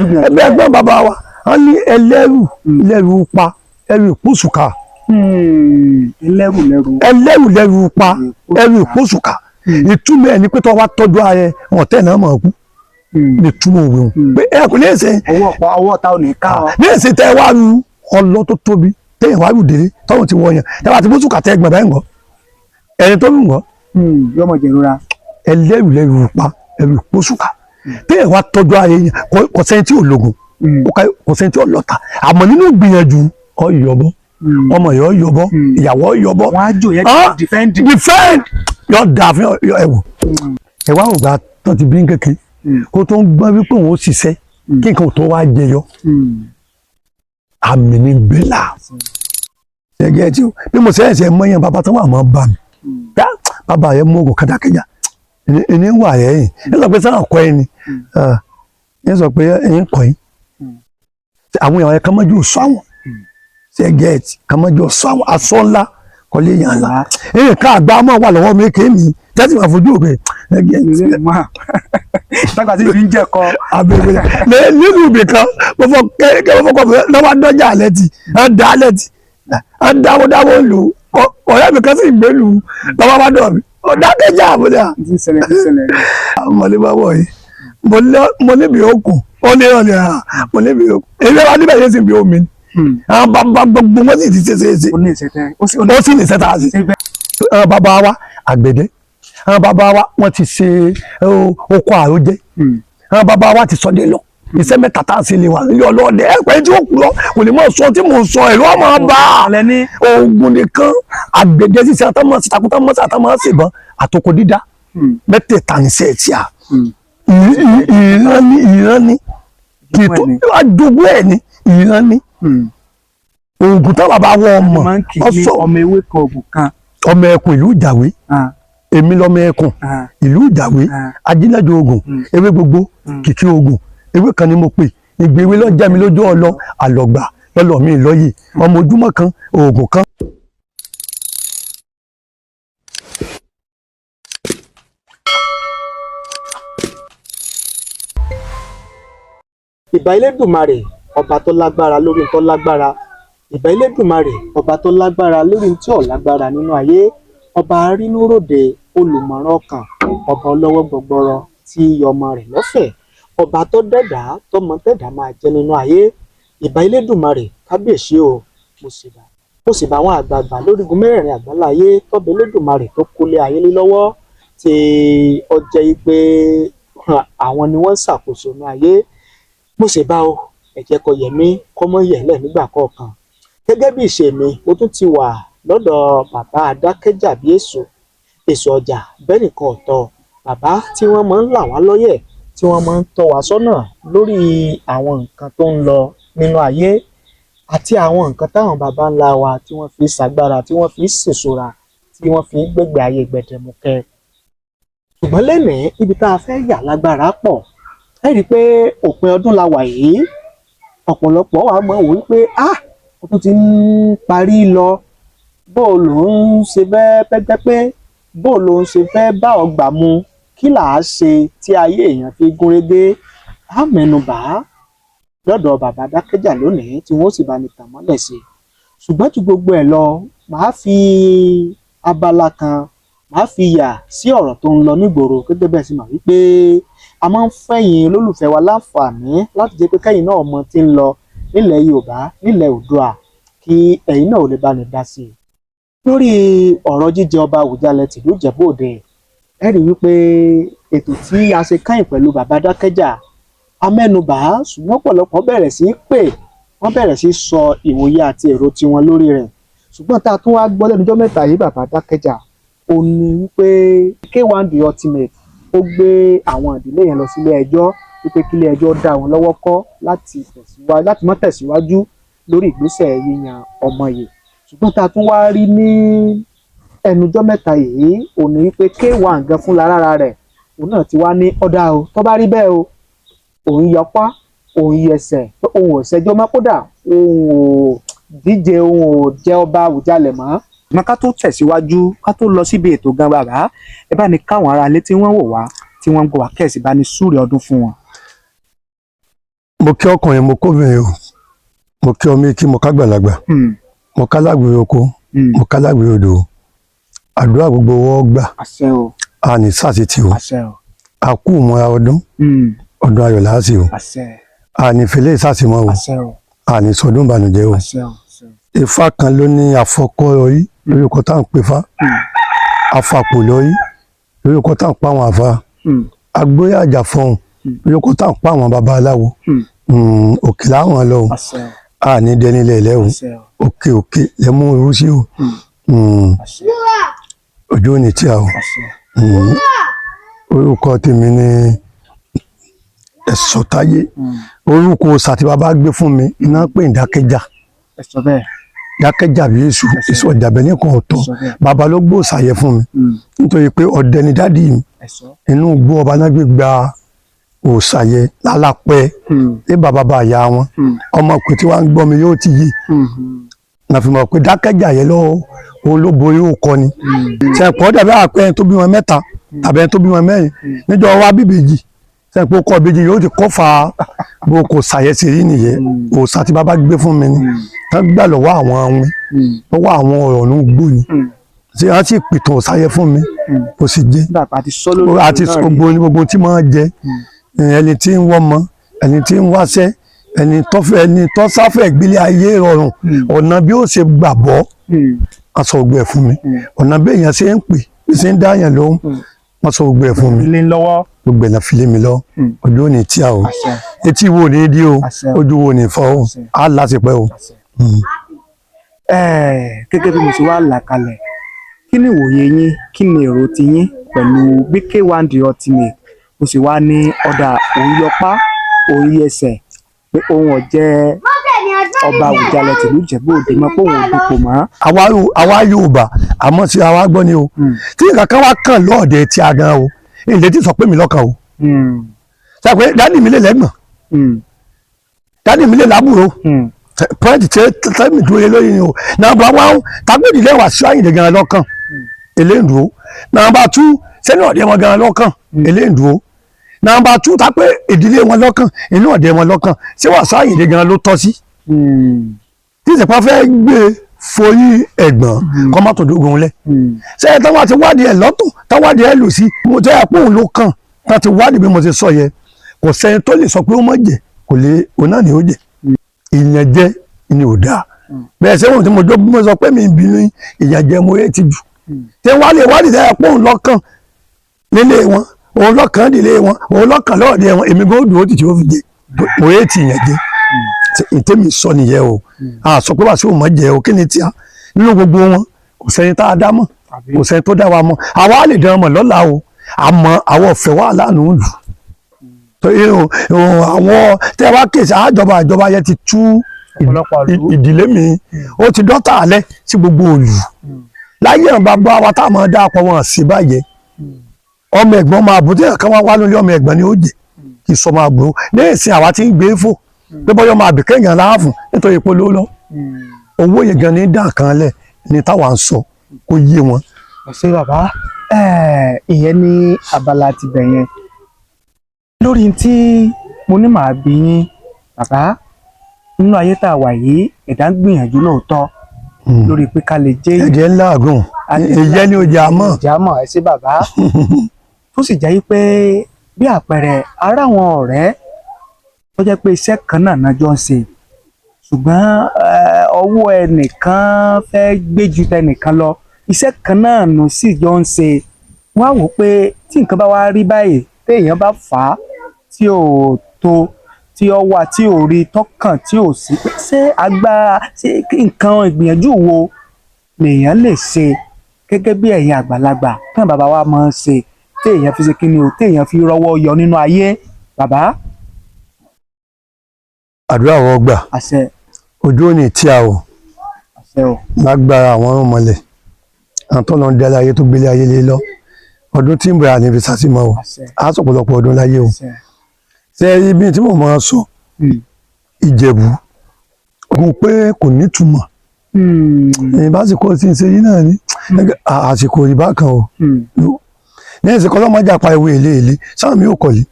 ẹgbẹ́ bàbá wa wọ́n ní ẹlẹ́rù pa ẹrù ìpòsùkà. ẹlẹ́rù pa ẹrù ìpòsùkà. ìtumọ̀ ẹ̀ ni pé tó wá tọ́jú ààrẹ ọ̀tẹ̀ náà mọ̀ kú. ní túmọ̀ òwe wọn. pé ẹ kò ní èsè. ọwọ́ ta ò ní ká ọ. ní èsè tẹ wá ru ọlọ tó tóbi téèyàn wá rù délé tọ́wọ́n ti wọ yẹn tẹ́wọ́ àti bóṣùkà tẹ́ gbọ̀n báyìí ń gọ́ ẹni tó ń gọ́. yọmọ jẹrora. ẹlẹ́rù pa ẹrù ìpòsùkà. téèyàn wá tọ́jú ààrẹ yẹn kò sẹ́ni tí ò lògùn kò sẹ́ni tí ò lọ́ta àmọ́ nínú ìgbìyànjú ọ̀yọ́bọ ọmọ yọ yọbọ ìyàwó yọbọ wọn á jò yẹn defend yọ dà fún ẹwù ẹwà ògbà tó ti bí kékeré kó tó ń gbọ́n wípé òun ó ṣiṣẹ́ kí nǹkan tó wá jẹyọ àmì ní bẹ́là ṣẹ́gẹ́ tí bí mo ṣẹ́yẹ̀ mọ́yàn bàbá tó wà mọ́ bá mi bàbá yẹn mú oògùn kàdákẹ́jà ẹni wà yẹn ẹ sọ pé sáà kọ́ ẹni ẹ sọ pé ẹni kọ́ yín àwọn èèyàn kan mọ́jú sọ àwọn ṣẹ́gẹ́ẹ̀tì kan mọ́jú sọ àwọn aṣọ ńlá kọ́lé yàn ńlá ẹ̀yìn ká àgbà máa wà lọ́wọ́ mi kéèmí tẹ́sí máa fojú òkè ẹ̀gẹ́ẹ̀tì. tágbà tí ìfi ń jẹ́ kọ́. abẹ́rẹ́ nínú ibì kan mo fọ kẹ́kẹ́ mo fọkọ̀ lọ́wọ́ dọ́jà alẹ́ ti dá alẹ́ ti dáwọ́ lù ọ̀rẹ́ mi kan sì gbé lù lọ́wọ́ bá dọ̀ mi ọ̀dákẹ́jà àbúdá. mọ̀lẹ́ bá wọ̀ yìí mo níbi okùn ó ní ọ̀lẹ́ mo níbi okùn èmi wá níbẹ̀ yẹn sì bí omi àwọn bàbá gbogbo wọn sì ti ṣe ó sì ní sẹ́ta sí. àwọn bàbá wa àgbẹ̀dẹ àwọn bàbá wa wọ́n ti ṣe oko àròjẹ àwọn bàbá wa ti sọdẹ lọ iṣẹ́ mẹ́ta tá à ń ṣe lè wà nílé ọlọ́ọ̀dẹ ẹ̀pẹ́ tí ó kú lọ kò ní mọ̀ sọ tí mò ń sọ ẹ̀rọ ọmọ bá oògùn nìkan àgbẹ̀dẹ ṣíṣe àtàmọ́sí takuntamọ́sí àtàmọ́sí ìbọn àtòkò dídá mẹ́tẹ̀ẹ̀ta ní sẹ́ẹ̀tì à ìran ní kìtò àjogún ẹ̀ ní ìran ní oògùn tó bàbá wọ ọmọ ọsọ ọmọ ewé kan oògùn kan ọmọ ẹkùn ìlú ìjàwé èmi lọmọ ẹkùn ìlú ìjàwé ajínájọ oògùn ewé gbogbo kìkì oògùn ewé kan ni mo pè ìgbé ewé lọ jẹ mi lójú ọlọ àlọgbà lọlọ mi lọyè ọmọ ojúmọ́ kan oògùn kan. ìbà Elédùmarè ọba tó lágbára lórí tó lágbára ìbà Elédùmarè ọba tó lágbára lórí tí ò lágbára nínú ayé ọba arínúròde olùmọ̀ràn ọkàn ọba ọlọ́wọ́ gbọgbọrọ tí ọmọ rẹ̀ lọ́fẹ̀ẹ́ ọba tó dẹ̀dá tọmọ tẹ̀dá máa jẹ́ nínú ayé ìbà Elédùmarè kábíyèsí o mo sì bá àwọn àgbààgbà lórígun mẹ́rẹ̀ẹ̀rin àgbáláyé tọ́ba Elédùmarè tó kólé ayé lé lọ́wọ́ tí ó jẹ́ pé àwọn ni wọ́n ń ṣàkóso ní ayé mo sì bá o ẹ̀jẹ̀ kọ yẹ̀mí kọ́mọ yẹ̀lẹ̀ nígbà kọ̀ọ̀kan gẹ́gẹ́ bí ìṣe mi mo tún ti wà lọ́dọ̀ bàbá Adákẹ́jà bí èso ọjà bẹ́ẹ̀ nìkan ọ̀tọ̀ bàbá tí wọ́n máa ń là wá lọ́yẹ̀ tí wọ́n máa ń tọ́ wa sọ́nà lórí àwọn nǹkan tó ń lọ nínú ayé àti àwọn nǹkan táwọn bàbá ńlá wa tí wọ́n fi ṣàgbára tí wọ́n fi ṣèṣora tí wọ́n fi gbégbé ayé gbẹdẹmukẹ ṣùgbọ́n lẹ́nìí ibi tá a fẹ́ yà lágbára pọ̀ ẹ rí i pé òpin ọdún la wà yìí ọ̀pọ̀lọpọ̀ wa mọ̀ wí pé ọdún ti ń parí lọ bó ló ń ṣe fẹ́ pẹ́pẹ́pẹ́ bó ló ń ṣe fẹ́ bá ọgbà mu kí là á ṣe tí ayé èèyàn fi gúnrégé á mẹ́nubà lọ́dọ̀ bàbá Adákẹ́jà lónìí tí wọ́n sì bá ní tàn mọ́lẹ̀ sí ṣùgbọ́n ju gbogbo ẹ̀ lọ màá fi abala kan màá fi yà sí ọ̀rọ̀ tó ń lọ nígboro gẹ́gẹ́ bẹ́ẹ̀ sì mà wípé a máa ń fẹ̀yìn olólùfẹ́ wa láǹfààní láti jẹ́ pé kẹ́yìn náà mọ tí ń lọ nílẹ̀ Yorùbá nílẹ̀ Oòduà kí ẹ̀yin náà ò lè bá ní dá sí i. lórí ọ̀rọ̀ jíjẹ ọba Àwùjalẹ̀ tìlú Ìjẹ̀bú Òde ẹ rí wípé ètò tí a ṣe káyìn pẹ̀lú bàbá Adákẹ́jà amẹ́nubà ṣùgbọ́n ọ̀pọ̀lọpọ̀ bẹ̀rẹ̀ sí í pè wọ́n bẹ̀rẹ̀ sí í sọ ìwòye àti èrò tiwọn lórí rẹ̀ ṣùgbọ́n tá a tún wá gbọ́ lẹ́nu ọjọ́ mẹ́ta yìí bàbá Adákẹ́jà ó ní wípé K1 The Ultimate ó gbé àwọn ìdílé yẹn lọ sílé ẹjọ́ wípé kílé ẹjọ́ dá wọn lọ́wọ́ kọ́ láti má tẹ̀síwájú lórí ìgbésẹ̀ yíyan ọmọ yìí ṣùgbọ́n tá a tún wá rí ní ẹnujọ́ mẹ́ta yìí ó ní wípé K1 gan fúnra rárá rẹ̀ òun náà ti wá ní ọ̀dà o tó bá rí bẹ́ẹ̀ o òun yọpá òun yẹsẹ̀ òun ò ṣẹjọ́ mọ́ kódà òun ò díje òun ò jẹ́ ọba Àwùjalẹ̀ mọ́. ṣùgbọ́n ká tó tẹ̀síwájú ká tó lọ síbi ètò gan bàbá ẹ bá ní káwọn ará ilé tí wọ́n wò wá tí wọ́n ń gbọ́ wá kẹ̀sì bá ní súre ọdún fún wọn. mo kí ọkùnrin mo kóbìnrin o mo kí ọmọ kí mo kágbàlagbà mo kálágbèrè oko mo kálágbèrè odò àdúrà gbogbo wọ́n gbà a ní sàtìtì o a kú mọ́ra ọdún ayọ̀ láàsì o a ní fèlè ìsàtìmọ́ o a ní sọdún ìbànújẹ́ o Ifá kan ló ní àfọkọ́ orí lórúkọ tá à ń pè fá afapò lórí lórúkọ tá à ń pa àwọn àfa agbóyè àjàfọ̀hún lórúkọ tá à ń pa àwọn babaláwo òkè láwọn lọ o a ní dẹnilẹ̀ lẹ́ o òkè lẹ́mú orú sí o ojú ò ní tí a o orúkọ tèmi ní Ẹ̀sọ̀táyé orúkọ sàtì bàbá gbé fún mi iná pè ní Dákẹ́jà Dákẹ́jà bí èṣù ọ̀jàbẹ́ nìkan ọ̀tọ̀ bàbá ló gbó ṣàyẹ fún mi nítorí pé ọdẹ ni dádì mi inú igbó ọba náà gbé gba òṣàyẹ lálápẹ́ ní bàbá bá ya wọn ọmọ pé tí wọ́n ń gbọ́ mi yóò ti yí na fi mọ̀ pé Dákẹ́jà yẹn lọ́wọ́ òun ló borí òkọ ni ṣẹ̀pọ̀ dàbí àpẹ ẹni tó bí wọn mẹ́ta tàbí ẹni tó bí wọn mẹ́rin níjọ wá bíbèjì ṣẹ̀pọ̀ kọ́ bèjì yóò ti kọ́ fa bó kò ṣàyẹ̀sì rí nìyẹn òòṣà tí bàbá gbé fún mi ni tán gbà lọ́wọ́ àwọn awin lọ́wọ́ àwọn ọ̀rọ̀ ní gbó ni ṣé wọ́n sì pìtàn ṣàyẹ̀ fún mi kò sì jẹ́ àti gbogbo tí máa jẹ ẹni tí ń wọ́mọ ẹni tí ń wáṣẹ́ ẹni tó sáfẹ́ ìgbélé ayé rọrùn ọ̀nà bí ó ṣe gbàbọ́ aṣọ ògbẹ́ fún mi ọ̀nà bí èèyàn ṣe ń pè bí ṣe ń dáyàn lóhùn wọ́n sọ ògbẹ́ fún mi gbogbo ẹ̀nà fi lé mi lọ ojú ò ní tí a o etí wo ní dí o ojú wo ní fọ́ o á lásìpẹ́ o. Gẹ́gẹ́ bí mo ṣe wá là kalẹ̀ kí ni ìwòye yín kí ni èrò ti yín pẹ̀lú bí K1 The Ultimate mo sì wá ní ọ̀dà òun yọpá òun yẹsẹ̀ pé òun ọ̀jẹ́ ọba Àwùjalẹ̀ tìlú Ìjẹ̀bú Òde mọ́ pé òun ò dupò mọ́. àwa Yorùbá àmọ́ sí àwa gbọ́ ni o tí nǹkan kan wá kàn lọ́ọ̀dẹ tí a gan o ilé tí sọ pé mi lọ́kàn o sọ pé dádì mi lè lẹ́gbọ̀n dádì mi lè lábúrò pọ́ìntì tí tẹ́mi dúró lé lórí ni o nàbà wọn tágbèdì lẹ́wà sí Àyìndé gan lọ́kàn eléǹdúró nàbà tú sẹ́ni ọ̀dẹ wọn gan lọ́kàn eléǹdúró nàbà tú tápẹ́ ìdílé wọn lọ́kàn inú ọ̀dẹ wọn lọ́kàn ṣé wàá sọ Àyìndé gan ló tọ́ sí tí ìsèpá fẹ́ gbé forí ẹ̀gbọ́n kọ́ má tó dógun lẹ̀ ṣé ẹ̀ táwọn àti wádìí ẹ̀ lọ́tún táwọn wádìí ẹ̀ lù sí mo tẹ́ ẹ̀ pé òun ló kàn tá ti wádìí bí mo ti sọ yẹ kò sẹ́ni tó lè sọ pé ó mọ̀ jẹ kò lè òun náà ni ó jẹ ìyànjẹ ni ò dáa bẹ́ẹ̀ sẹ́wọ̀n tí mo sọ pé mi ń bínú ìyànjẹ mo yẹ ti jù tí wọ́n lè wádìí tẹ́ ẹ̀ pé òun lọ́kàn nílé wọn òun lọ́kàn nílé wọn òun lọ́kàn lọ́ọ̀dẹ wọn èmi gbọ́dọ̀ dúró tìtì ó fi jẹ mo yẹ ti ìyànjẹ ìtẹ́mi sọ nìyẹn o a sọ pé wàá sí òun mọ̀ jẹ o kí ni tí a nínú gbogbo wọn kò sẹ́ni tá a dá mọ̀ kò sẹ́ni tó dá wa mọ̀ àwa lè dán mọ̀ lọ́la o àmọ́ àwọn ọ̀fẹ́ wà lánàá lù àwọn tẹ́ wá kéèsì àjọba yẹn ti tú ìdílé mi ó ti dọ́tà alẹ́ sí gbogbo òlù láyé àwọn bàbá wa tá a máa dá apọ̀ wọn sí báyẹn ọmọ ẹ̀gbọ́n máa bù tí ẹ̀ka wá lórí ọmọ ẹ̀gbọ́n ni ó jẹ kì í sọ máa bù ní ìsìn àwa tí ń gbé fò pé bọ́yọ̀ máa bì kéèyàn láàfún nítorí pé ló lọ owó yẹn gan ní dá kan lẹ̀ ní táwa ń sọ kó yé wọn. ṣé bàbá ìyẹn ní abala tibẹ̀ yẹn lórí tí mo ní màá bí yín bàbá nínú ayé tá a wà yìí ẹ̀dá ń gbìyànjú lóòótọ́ lórí pé ká lè jẹ́ ẹ̀jẹ̀ ńlá àgùn ìyẹn ni ojà mọ̀. ìjà mọ̀ ẹ sí bàbá tó sì jẹ́ pé bí àpẹẹrẹ ara àwọn ọ̀rẹ́ tó jẹ́ pé iṣẹ́ kan náà náà jọ ń ṣe ṣùgbọ́n ọwọ́ ẹnìkan fẹ́ gbé ju tẹnìkan lọ iṣẹ́ kan náà nù sì jọ ń ṣe wọ́n á wò pé tí nǹkan bá wá rí báyìí téèyàn bá fà á tí ò tó tí ó wà tí ò rí tọkàn tí ò sí pé ṣé agbára ṣé nǹkan ìgbìyànjú wo lèèyàn lè ṣe gẹ́gẹ́ bí ẹ̀yin àgbàlagbà tí àwọn bàbá wa máa ń ṣe téèyàn fi ṣe kí ni o téèyàn fi rọ́wọ́ yọ nínú ayé bàbá. àdúrà wọ́n gbà àṣẹ ojú ò ní tí a o àṣẹ o lágbára àwọn ọmọlẹ̀ àwọn tó lọ ń dálé ayé tó gbélé ayé lé lọ ọdún tí ń bẹ̀rẹ̀ àníbi sásìmọ́ o á sọ̀pọ̀lọpọ̀ ọdún láyé o ṣe ibi tí mo máa sọ Ìjẹ̀bú kò pé kò nítumọ̀ ìbásíkò tí ń ṣe yìí náà ní àsìkò ìbá kan o ní ìsìnkú ọlọ́mọdé àpá ìwé èlé sáà mi ò kọ̀lé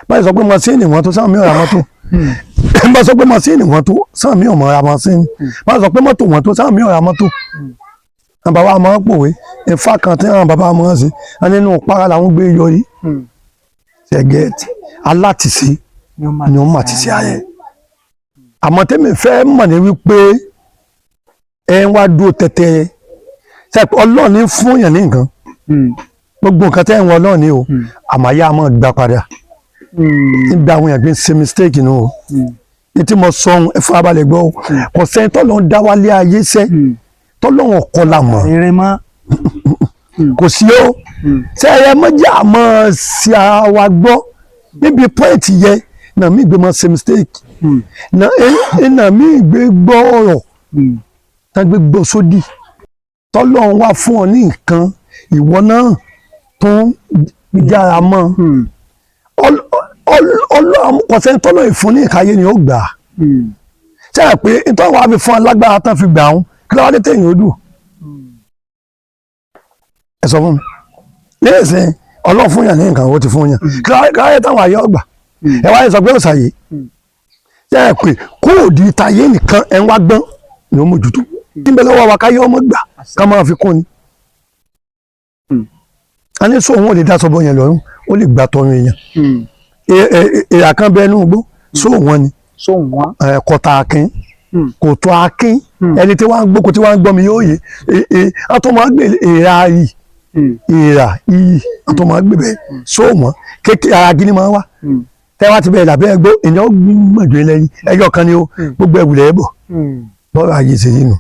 báyìí sọ pé mọ́sínì wọn tó sáà mi ò ra mọ́tò bá sọ pé mọ́sínì wọn tó sáà mi ò mọ̀ ra mọ́sínì bá sọ pé mọ́tò wọn tó sáà mi ò ra mọ́tò àwọn bàbá máa ń pòwe ìfá kan tí àwọn bàbá máa ń ṣe wọn nínú para làwọn gbé yọ yìí ṣẹgẹẹtì alátìsí ni ó mà ti ṣe ayẹ àmọ́ tẹ́mi fẹ́ mọ̀ ní wípé ẹ wá dúró tẹ́tẹ́ ṣe Ọlọ́run ní fún yàn ní nǹkan gbogbo nǹkan tẹ́ ń wọ Ọlọ́run ní o àmọ́ ayé a máa gbà padà nígbà àwọn èèyàn gbé ṣe mistake nù o ní tí mo sọ ohun ẹ fún abalẹ̀ gbọ́ o kò sẹ́ni tọ́lọ́run dá wálé ayé sẹ́ tọ́lọ́run ọ̀kọ́ la mọ̀ kò sí o ṣe ẹ mọ́jà àmọ́ sí àwa gbọ́ níbi pọ́ìntì yẹ náà mí gbé mọ́ ṣe mistake náà mí gbé gbọ́ ọ̀rọ̀ náà gbé gbọ́ sódì tọ́lọ́run wá fún ọ ní nǹkan ìwọ náà tó ń jára mọ́ Ọlọ́run kò sẹ́ni tọ́lọ́run ìfún ní ìkáyé ni ó gbà á ṣe é pé nítorí wàá fi fún alágbára tán fi gbà án kí ló wá dé téèyàn ó dùn ẹ sọ fún mi lẹ́yìn sẹ́yìn Ọlọ́run fún yàn ní nǹkan ó ti fún yàn kí ló wá dé táwọn ayé ọgbà ẹ wáyé sọ pé ó ṣàyè ṣe é pé kó o di ìtayé nìkan ẹ ń wá gbọ́n ni ó mójútó níbẹ̀ lọ́wọ́ wa káyé ọmọ gbà ká máa fi kún ni a ní sọ òun ò lè dá sọ́bọ̀ yẹn lọ́rùn ó lè gbà tọrùn èèyàn èèyàn kan bẹ inú igbó sọ wọn ni kọta akin kò tó akin ẹni tí wọ́n gbóko tí wọ́n gbọ́ mi yóò yé a tó máa gbé èèrà yìí èèrà yìí a tó máa gbé bẹ́ẹ̀ sọ wọn kékeré ara gíní máa wá tẹ́wá ti bẹ̀rẹ̀ làbẹ́ ẹgbó èèyàn gbọ́dọ̀ lẹ́yìn ẹjọ́ kan ni ó gbogbo ẹ̀wùlẹ̀ ẹ̀bọ̀ bọ́ọ̀rọ̀ ayé ṣe yìí nù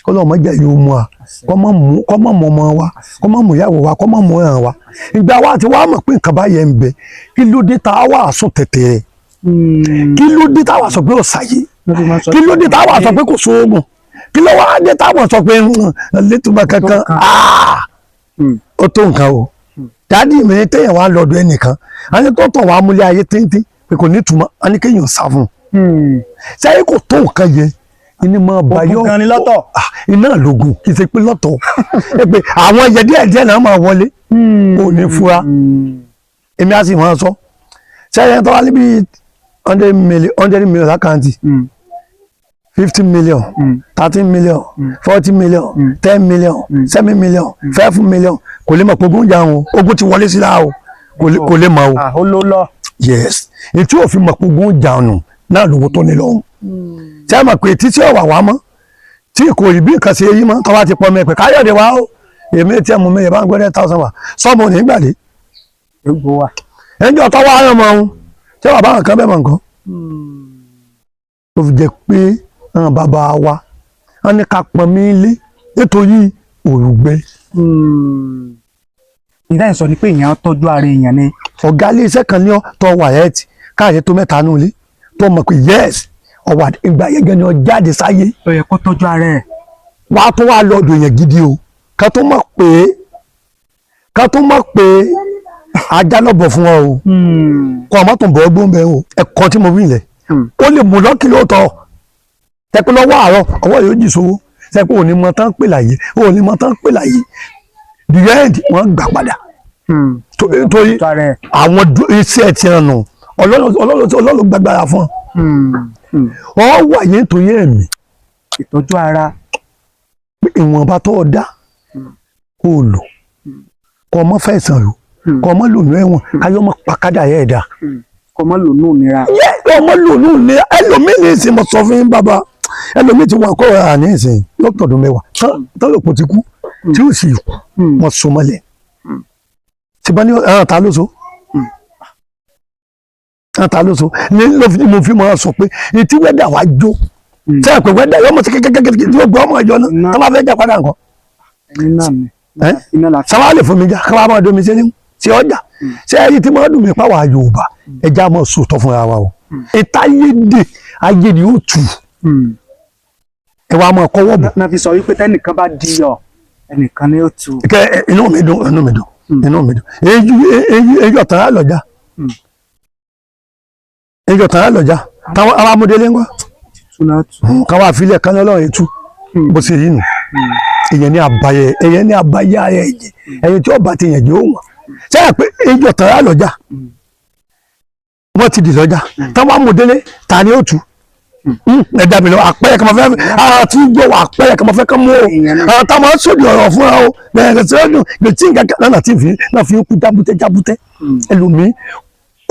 kọ́lọ́ mọ́ jẹ́ yóò mú wa kọ́ mọ́ mọ́ ọmọ wa kọ́ mọ́ mọ́ ìyàwó wa kọ́ mọ́ mọ́ ẹ̀hàn wa ìgbà wa ti wá mọ̀ pé nǹkan báyẹn ń bẹ kí ló dé tá a wà sùn tẹ̀tẹ̀ kí ló dé tá a wà sọ pé ó ṣàyè kí ló dé tá a wà sọ pé kò sóògùn kí ló wá dé tá a wà sọ pé létúmọ̀ kankan ó tó nǹkan o dáàdi mi ní téèyàn wá lọ́dọ̀ ẹnìkan a ní tó tàn wá múlẹ̀ ayé téńté pé kò ní túmọ̀ a ní kéèyàn sá fún un ṣáyé kò tó nǹkan yẹn ìní máa bá yọ iná lógun kì í ṣe pé lọ́tọ̀ ẹ pé àwọn ẹyẹ díẹ̀ náà máa wọlé ò ní fura èmi á sì máa sọ ṣẹ́yìn tó wá níbi 100 million lákàntì 50 million 13 million 40 million 10 million 7 million 5 million kò lè mọ̀ pé ogún jà wọn ogun ti wọlé síra o kò lè mọ̀ o yes ètí òfin mọ̀ pé ogún jà nù náà lówó tó ní lọ́hùn tí a mọ̀ pé títí ọ̀wà wá mọ́ tí kò rí bí nǹkan ṣe yí mọ́ tọ́wá ti pọ̀ mẹ́pẹ̀ káyọ̀dé wa ó èmi tí a mú mẹ́yẹ̀ bá ń gbọ́dẹ̀ 1000 wà sọ́mọ ní gbàdé ẹjọ́ tọ́wọ́ ayọ̀ mọ́ ohun tí wà bá nǹkan bẹ́ẹ̀ mọ̀ nǹkan tó fi jẹ́ pé àwọn bàbá wa wọ́n ní ká pọn mí lé nítorí òrùgbẹ. ìdá ìsọ ni pé èèyàn tọ́jú ara èèyàn ni. ọ̀gá ilé iṣẹ́ kan ní tọ́ wàyẹ́ẹ̀tì káàyè tó mẹ́ta nù lé tó mọ̀ pé yẹ́ẹ̀sì ọwà ìgbà yẹn gẹ́ni ọ jáde sáyé. ó yẹ kó tọ́jú ara ẹ̀. wàá tó wá lọ́dọ̀ yẹn gidi o ká tó mọ̀ pé ajá lọ́bọ̀ fún ọ o kọ́ ọmọ tó ń bọ̀ ọgbọ́n bẹ́ẹ̀ o ẹ̀kọ́ tí mo wí lẹ̀ ó lè mú lọ́kì lóòótọ́ tẹ́pẹ́ lọ́wọ́ àárọ̀ ọwọ́ yóò jì sówó tẹ́pẹ́ òní mọ tán pè láyé òní mọ tán pè láyé the end wọ́n gbà padà torí àwọn iṣẹ́ ti hàn nù ọlọ́run gbàgbára fún ọ wà yẹn nítorí ẹ̀mí ìtọ́jú ara ìwọ̀nba tó o dá kó o lò kó o mọ́ fẹ̀sán lò kó o mọ́ lò ní ẹ̀wọ̀n káyọ̀ mọ́ pàkádà yẹ̀ ẹ̀dá kó o mọ́ lò ní òmìnira. kó o mọ́ lò ní òmìnira ẹlòmíì ní ìsìn mo sọ fún yín bàbá ẹlòmíì ti wà kó o rà ní ìsìn lọ́tọ̀ọ̀dún mẹ́wàá tọ́lọ̀pọ̀ ti kú tí ó sì kú wọ́n so mọ́lẹ̀ ṣùgbọ́n ní ta ló so ta ló so ní mo fi máa sọ pé etí wẹ́dà wá jó tí a pè wẹ́dà yọmọ sí kékeré tí ó gbọ́ ọmọ ìjọ náà tó bá fẹ́ jà padà nǹkan. sábà lè fún mi jà káwá máa domi sí ọjà ṣé ẹyí tí máa dùn mí pàwọ́ Yorùbá ẹja máa sòótọ́ fúnra wa o ìta ayé ni ó tù ẹ wá máa kọ́wọ́ bọ̀. náà fi sọ wípé tẹ́nìkan bá di ọ ẹnìkan ni ó tù. inú mi dùn èyí ọ̀tàn á lọ́jà ẹjọ tàn án lọjà táwọn ará amúdélé ń wá káwọn àfilẹ kan lọ́rùn ètú bó ṣe rí nù èyàn ní àbáyé ara ẹ̀jẹ̀ ẹ̀yìn tí ọba ti yàn jẹ òun ṣe é pé ẹjọ tàn án lọjà wọ́n ti dì lọ́jà táwọn amòdélé ta ni ó tù ẹ̀dá mi lọ àpẹẹrẹ kan máa fẹ́ àti gbọ́ wà àpẹẹrẹ kan máa fẹ́ kán mú o àwọn táwọn á sòdì ọ̀rọ̀ fúnra o bẹ̀rẹ̀ sí ọdún gbèsè nǹkan náà fi kú jábútẹ́ ẹlòmíì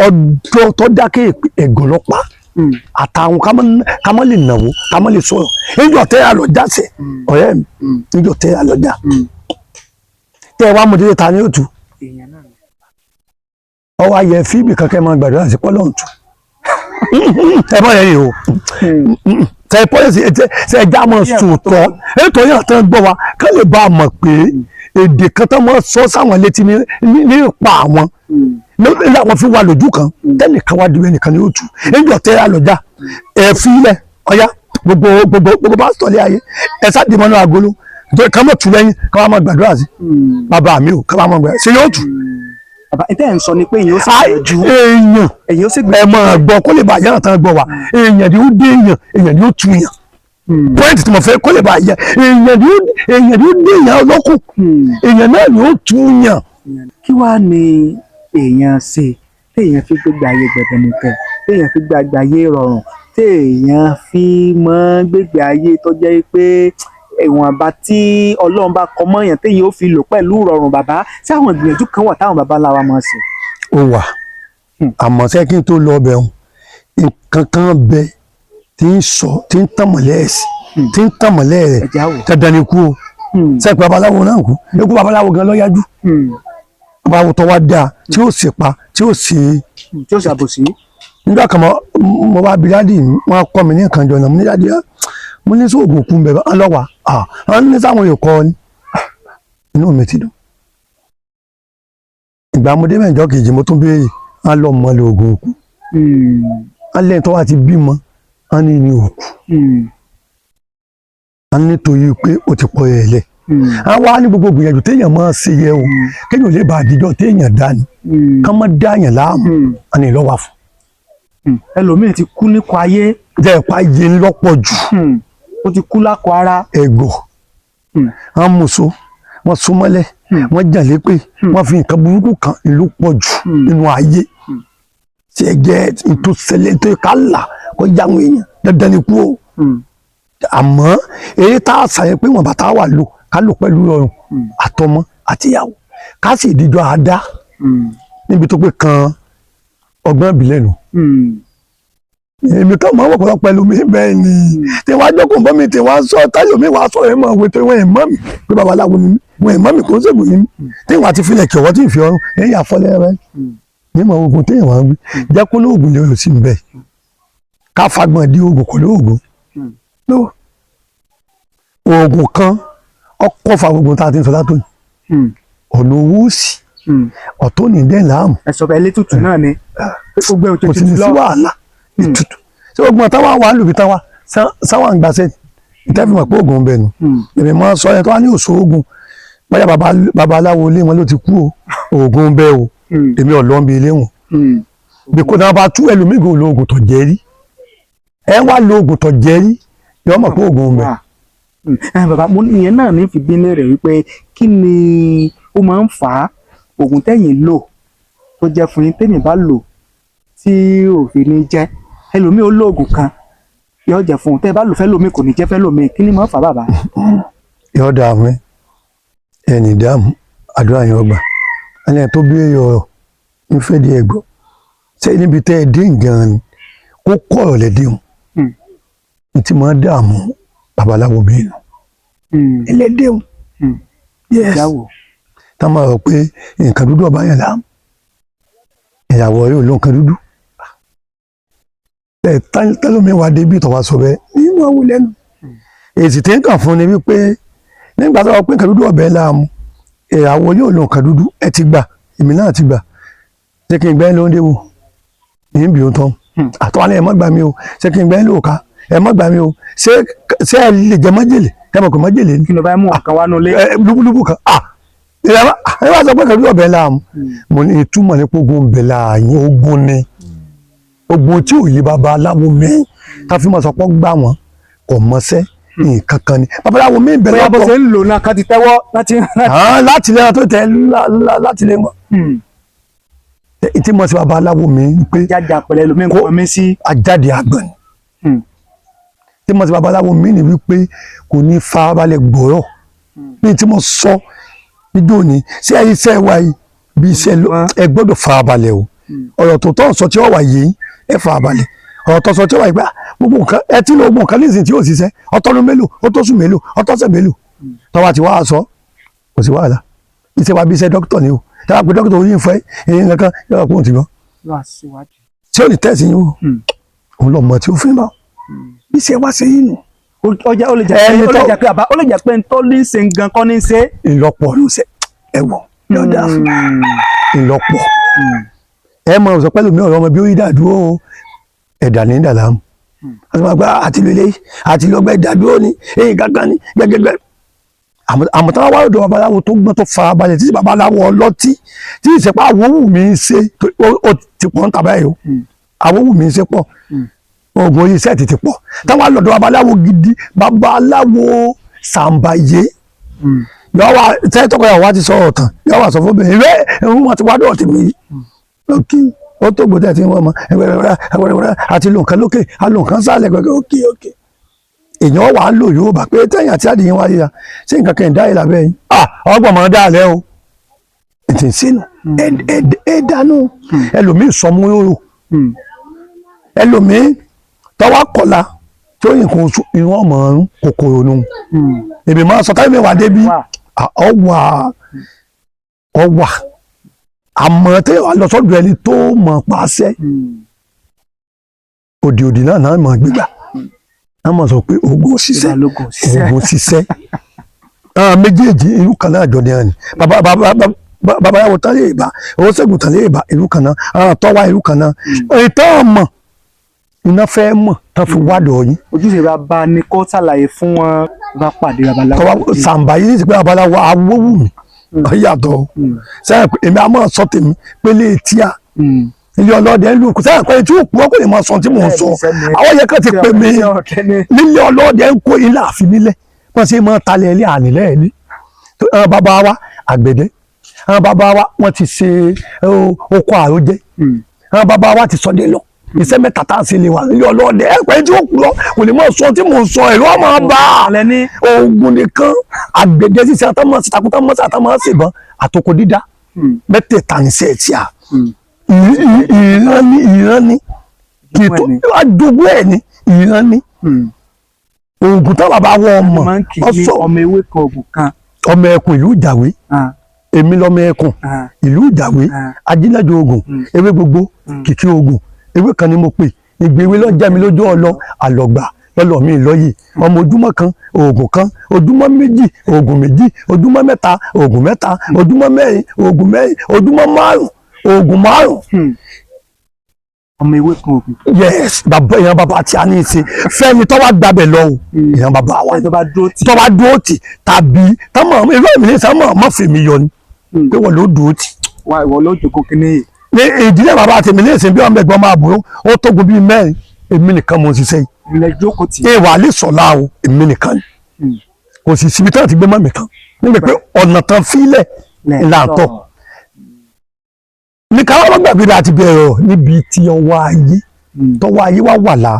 ọjọ́ tó dákẹ́ ẹ̀gọ́ lọ́pàá àtàwọn ká má lè nàwó ká má lè sọ̀rọ̀ níjọ́ tẹ́ àlọ́jà sẹ̀ ọ̀rẹ́ mi níjọ́ tẹ́ àlọ́jà tẹ́ ẹ wá mọ̀dé ta ni ó tù ọwọ́ ayẹ fíìmù kankan máa gbàdúrà sí pọ́lọ́ ntù ẹ bá yẹn yìí o tẹ pọ́lẹ́sì ṣe ẹja mọ̀ sòótọ́ ètò yẹn àtàn gbọ́ wa ká lè bá a mọ̀ pé èdè kan tó mọ̀ sọ sáwọn létí ní ipa àwọn ní àwọn fi wà lójú kan tẹ́lẹ̀ kan wá dúró ẹnìkan ní òtù níjọ́ tẹ́ àlọ́jà ẹ̀ fi ilẹ̀ ọ̀yá gbogbo bá sọ̀lẹ̀ ayé ẹ̀ sáàdì mọ́nú agolo ká mọ̀ tù lẹ́yìn ká wá mọ̀ gbàdúrà sí bàbá mi ò ká wá mọ̀ gbàdúrà sí yóò tù. Bàbá ẹ tẹ́ ẹ̀ ń sọ ni pé èyàn ó sì gbìyànjú èyàn ó sì gbìyànjú ẹ máa gbọ́ kó lè bá yàrá tán gbọ́ wa èèyàn ni ó dé èèyàn ni ó tu yàn pọ́ìntì tí mo fẹ́ kó lè bá yẹ èèyàn ni ó dé èèyàn ọlọ́kùn èèyàn náà ni ó tu yàn. Kí wàá ní èèyàn ṣe téèyàn fi gbégbé ayé gbẹdẹmukẹ téèyàn fi gbégbé ayé rọrùn téèyàn fi mọ gbégbé ayé tó jẹ́ pé ìwọ̀nba tí Ọlọ́run bá kọ mọ́yàn téèyàn ó fi lò pẹ̀lú rọrùn bàbá sí àwọn ìgbìyànjú kan wà táwọn bàbá ńlá wa máa ṣe. Ó wà àmọ́ ṣé kí n tó lọ ọbẹ̀ ọ̀hún nǹkan kan bẹ tí ń sọ tí ń tàn mọ́lẹ̀ ẹ̀sìn tí ń tàn mọ́lẹ̀ rẹ̀ dandan ni kú o sẹ́pẹ́ babaláwo náà kú ikú babaláwo gan ló yájú babaláwo tó wá dáa tí ó sì pa tí ó sì àbòsí. nígbà kan mo bá bi dádì wọn kọ́ mi ní nǹkan jọ náà mo ní dádì mo ní sóògùn òkú ń bẹ bá lọ́wọ́ àwọn ní sáwọn yòókọ ni inú mi ti dùn ìgbà mo dé mẹ́jọ kejì mo tún béèrè á lọ mọ lè oògùn òkú á lẹ́yìn tó wá ti bímọ á ní ní òkú á nítorí pé ó ti pọ̀ ẹ̀ lẹ̀ á wá ní gbogbo gbìyànjú téèyàn máa ṣe yẹ o kéèyàn lè bá àdìjọ téèyàn dá ni ká má dáyàn láàmú á ní lọ́wọ́ fún. Ẹlòmíì ti kú nípa ayé. jẹ́ ìpa iye ńlọ́pọ̀ jù. Ó ti kú lákọ ara. Ẹ̀gọ́ àwọn mùsùn wọ́n súnmọ́lẹ̀ wọ́n jà lépè wọ́n fi nǹkan burúkú kan ìlú pọ̀ jù nínú ayé tí ẹ jẹ́ ìtòsẹ̀lẹ̀ tó ká là kó jáwọn èèyàn dandan ni kú o àmọ́ èyí tá a ṣàyẹ̀ pé wọn bàtà wà lò ká lò pẹ̀lú ọrùn àtọmọ àtìyàwó ká sì dídọ àdá níbi tó pé kan ọgbọ́n ìbílẹ̀ nù. Èmi kan máa ń wọ̀pọ̀ pẹ̀lú mi bẹ́ẹ̀ ni tí wọ́n á jókòó bọ́ mi tí wọ́n á sọ táyọ̀ mi wàá sọ̀rọ̀ ẹ̀ máa wé tó wọ́n ẹ̀ mọ́ mi pé babaláwo ni mi wọ́n ẹ̀ mọ́ mi kò ń ṣègùn ni mi tí wọ́n á ti filẹ̀ kí ọwọ́ tí ì fi ọrùn ẹ̀ yà fọ́lẹ́ rẹ̀ ní mọ̀ ogun téèyàn wá ń wí jẹ́ kó lóògùn lè rò sí ń bẹ̀ ká fagbọ̀n di oògùn kò lóògùn oògùn kan ọkọ̀ fa gbogbo tá a ti ń sọ látò ọ̀nà owó òsì ọ̀tọ̀ ní dẹ́ láàmú. ẹ̀sọ̀ bẹ́ẹ̀ létùtù náà ni gbogbo ẹ̀ kò sì ní sí wàhálà ìtùtù ṣé ogun táwa wà lùbí táwa sáwà ń gbàṣẹ ìtẹ́fì mọ̀ pé oògùn ń bẹ̀ nù èmi máa ń sọ ẹ̀ tó wá ní òṣò oògùn báyà babaláwo ilé wọn ló ti kú o oògùn ń bẹ o èmi ọ̀lọ́ ń bi ilé wọn bí kò náà bá tú ẹlòmíì gò lo oògùn tó jẹ́ rí ẹ wá lo oògùn tó jẹ́ rí yọ mọ̀ pé oògùn ń bẹ. bàbá mo ìyẹn náà ní fi bí lérè wípé kí ni ó máa ń fà á oògùn tẹ́yìn lò tó jẹ́ fún yín tẹ́yìn bá lò tí òfin ní jẹ́ ẹlòmíì ó lo oògùn kan yóò jẹ́ fún un tẹ́ ẹ bá lò fẹ́ lómi kò ní jẹ́ fẹ́ lómi kí ni máa ń fà bàbá. yóò dààmú ẹnì dààmú àdúrà yẹn ọgbà ẹni tó bí ọ̀rọ̀ ń fẹ́ di ẹ̀gbọ́ ṣé níbi tẹ́ ẹ dín gan ni kó kọ́ ọ̀rọ̀ lẹ́dín ní tí máa dààmú babaláwo mi nù ẹlẹ́dẹ̀ẹ́hùn yes tá máa rò pé nǹkan dúdú ọba yẹn láàmú ìyàwó rẹ ò ló nǹkan dúdú ẹ tẹlómi wá débi ìtọ́wá sọ bẹ́ẹ̀ nínú àwọn lẹ́nu èsì tí ń kàn fún ni wípé nígbà tó wà pé nǹkan dúdú ọbẹ̀ láàmú ìyàwó yóò lo nǹkan dúdú ẹ ti gbà èmi náà ti gbà ṣé kí n gbẹ́ ló ń déwò ní bí òun tán àtọ́wálé ẹ má gbà mí o ṣé kí n gbẹ́ ló ká ẹ má gbà mí o ṣé ẹ lè jẹ májèlé ẹ mọ̀ pé májèlé ni. kí ló bá mú ọkàn wá nulẹ̀. lúbúlúbú kan ẹ bá sọ pé nǹkan dúdú ọbẹ̀ láàmú mo ní ìtumọ̀ ní gbogbo ń bẹ̀ láàyè ogun ni ogun tí ò yí babaláwo mẹ́rin ká fi máa sọ pé gbà wọ́n kò mọ́sẹ́ nǹkan kan ni babaláwo mi bẹ̀rẹ̀ lọ́tọ̀ bó ṣe ń lò náà ká ti tẹ́wọ́ láti lè tó tẹ láti lè mọ̀ tí mo ṣe babaláwo mi pé jáde àpẹẹrẹ lómi nǹkan mi sí ajáde àgbọn tí mo ṣe babaláwo mi ni wípé kò ní farabalẹ̀ gbọ́rọ̀ bí tí mo sọ níjó ni ṣé iṣẹ́ wa yìí bí iṣẹ́ ẹ gbọ́dọ̀ farabalẹ̀ o ọ̀rọ̀ tó tọ́ sọ tí ó wà yìí ẹ farabalẹ̀ ọ̀rọ̀ tó sọ tí ó wà yìí pé gbogbo nǹkan ẹ tí ló gbogbo nǹkan nísìnyí tí yóò ṣiṣẹ́ ọtọ́dún mélòó ó tó sùn mélòó ọtọ́sẹ̀ mélòó tọ́wọ́ ti wá sọ kò sí wàhálà iṣẹ́ wa bí iṣẹ́ dókítà ni o tí wọ́n pe dókítà orí ń fẹ́ èyí nǹkan yọ̀rọ̀ kó o ti gbọ́ tí ó ní tẹ̀sí yín o òun lọ mọ̀ tí ó fi ń bá bí iṣẹ́ wa ṣe yín nù. ọjà ó lè jẹ́ pé ntọ́ ní ṣe gan kọ́ ní ṣe. ìlọ́pọ̀ ló ṣe ẹ̀wọ̀n yọ̀dá ìlọ́pọ̀ ẹ mọ̀ ọ̀sọ̀ pẹ́lú mi ọ̀rọ̀ ọmọ bí ó yí dàdúró ẹ̀dà ní ìdàlámù àti máa gba àti lélẹ́ àti lọ́gbẹ́ ìdádúró ni èyí kankan ni gẹ́gẹ́gẹ́ àmọ́ táwọn wá lọ́dọ̀ babaláwo tó gbọ́n tó fara balẹ̀ títí babaláwo ọlọ́tí tí ìṣẹ́pá àwòwù mi ń ṣe ó ti pọ̀ ń tàbá ẹ̀ o àwòwù mi ń ṣe pọ̀ oògùn oyin sẹ́ẹ̀tì ti pọ̀ táwọn lọ́dọ̀ babaláwo gidi babaláwo sàǹbàyé yọ wá tẹ́tọ́kọ̀yà wá ti sọ ọ̀tàn yọ wá sọ fún bẹ́ẹ̀ rẹ́ ẹ̀hún wọn ti wá dọ̀tí mi lókè ó tó gbọ́dọ̀ tí wọ́n mọ ẹ̀wẹ̀rẹ̀wẹ̀rẹ̀ àti lòǹkan lókè alòǹkan sálẹ̀ gbẹ̀gbẹ̀ òkè èèyàn wà á lò yóò bá pé tẹ̀yìn àti àdìyàn wáyé ya ṣé nǹkan kan ìdá ìlà bẹ́ẹ̀ yín ọgbọ̀n máa dá àlẹ́ o ètò ìsínú ẹ dánú ẹlòmíì sọmú yòrò ẹlòmíì tọwọ́ kọ̀la tí ó yìn kó inú ọmọ ọrùn kòkòrò nù èmi máa sọ táyé mẹ́wàá débi ọwà àmọ́ tẹ́ wà lọ sọ́dọ̀ ẹni tó mọ̀ pàṣẹ òdì náà mọ̀ gbígbà náà mọ̀ sọ pé oògùn ṣiṣẹ́ méjèèjì ìlú kan náà jọ ní ẹni babaláwo tán lè bá owó ṣègùn tán lè bá ìlú kan náà tọ́wá ìlú kan náà ìtàn mọ̀ iná fẹ́ mọ̀ tán fi wádọ̀ yín. ojúṣe bàbá ni kó ṣàlàyé fún wọn bá pàdé babaláwo. sàǹbàyí ní ti pé babaláwo awówù mi yàtọ̀ sẹ́yìn pé èmi a máa sọ tèmi pélé tíà ilé ọlọ́dẹ ń lù kù sẹ́yìn pé tí òkú ọkùnrin máa sọ tí mò ń sọ àwọn yẹn kàn ti pè mí nílé ọlọ́dẹ ń kó ilé àfi nílẹ̀ wọ́n sì máa talẹ̀ ilé ànílẹ̀ ilé àwọn bàbá wa àgbẹ̀dẹ àwọn bàbá wa wọ́n ti ṣe oko àròjẹ àwọn bàbá wa ti sọdẹ lọ iṣẹ́ mẹ́ta tá a ṣe lè wà nílé ọlọ́dẹ pé tí òkú lọ kò lè máa sọ tí mò ń sọ ẹ̀rọ máa bá oògùn nìkan àgbẹ̀dẹ ṣiṣẹ́ àtàmọ́sí takuntamọ́sí àtàmọ́sí ìbọn àtòkò dídá mẹ́tẹ̀ẹ̀ta ní sẹ́ẹ̀tì à ìran ní kì í tó àdógún ẹ̀ ní ìran ní oògùn táwọn bàbá wọ ọmọ ọsọ ọmọ ewé kan oògùn kan ọmọ ẹkùn ìlú ìjàwé èmi lọmọ ẹkùn ìlú ìjàwé ajínájọ oògùn ewé gbogbo kìkì oògùn ewé kan ni mo pè ìgbéwé lọ́jà mi lójú ọlọ àlọ́gbà lọ́lọ́ mi lọ́yè ọmọ ojúmọ́ kan oògùn kan ojúmọ́ méjì oògùn méjì ojúmọ́ mẹ́ta oògùn mẹ́ta ojúmọ́ mẹ́rin oògùn mẹ́rin ojúmọ́ márùn oògùn márùn. ọmọ ewé kan oògùn. yes bàbá èèyàn bàbá tí a ní í ṣe fẹ́ni tó bá gbàbẹ̀ lọ o èèyàn bàbá wa tó bá dúró tì tàbí tọ́mọ̀ irú èmi ní sọ́mọ̀ má fèmí yọ ni pé wọ́n ló dúró tì. wà ìwọ ló jókòó kíní yìí. ní ìdílé bàbá tèmi ní ìsìn bí ọmọ ẹ̀gbọ́n máa bùrọ̀ ó tó gbó bíi mẹ́rin èmi nìkan mo ṣiṣẹ́ yìí. ilẹ̀ jókòó tì. ìwà lè sọ̀lá o èmi nìkan ni kò sì síbi tí wọ́n ti gbé mọ́ mi kan nígbà pé ọ̀nà tán fílẹ̀ ìlàtọ̀ ní káwọn ọmọ gbàgbé láti bẹ̀rẹ̀ níbi tí ọwọ́ ayé tọwọ́ ayé wá wà lá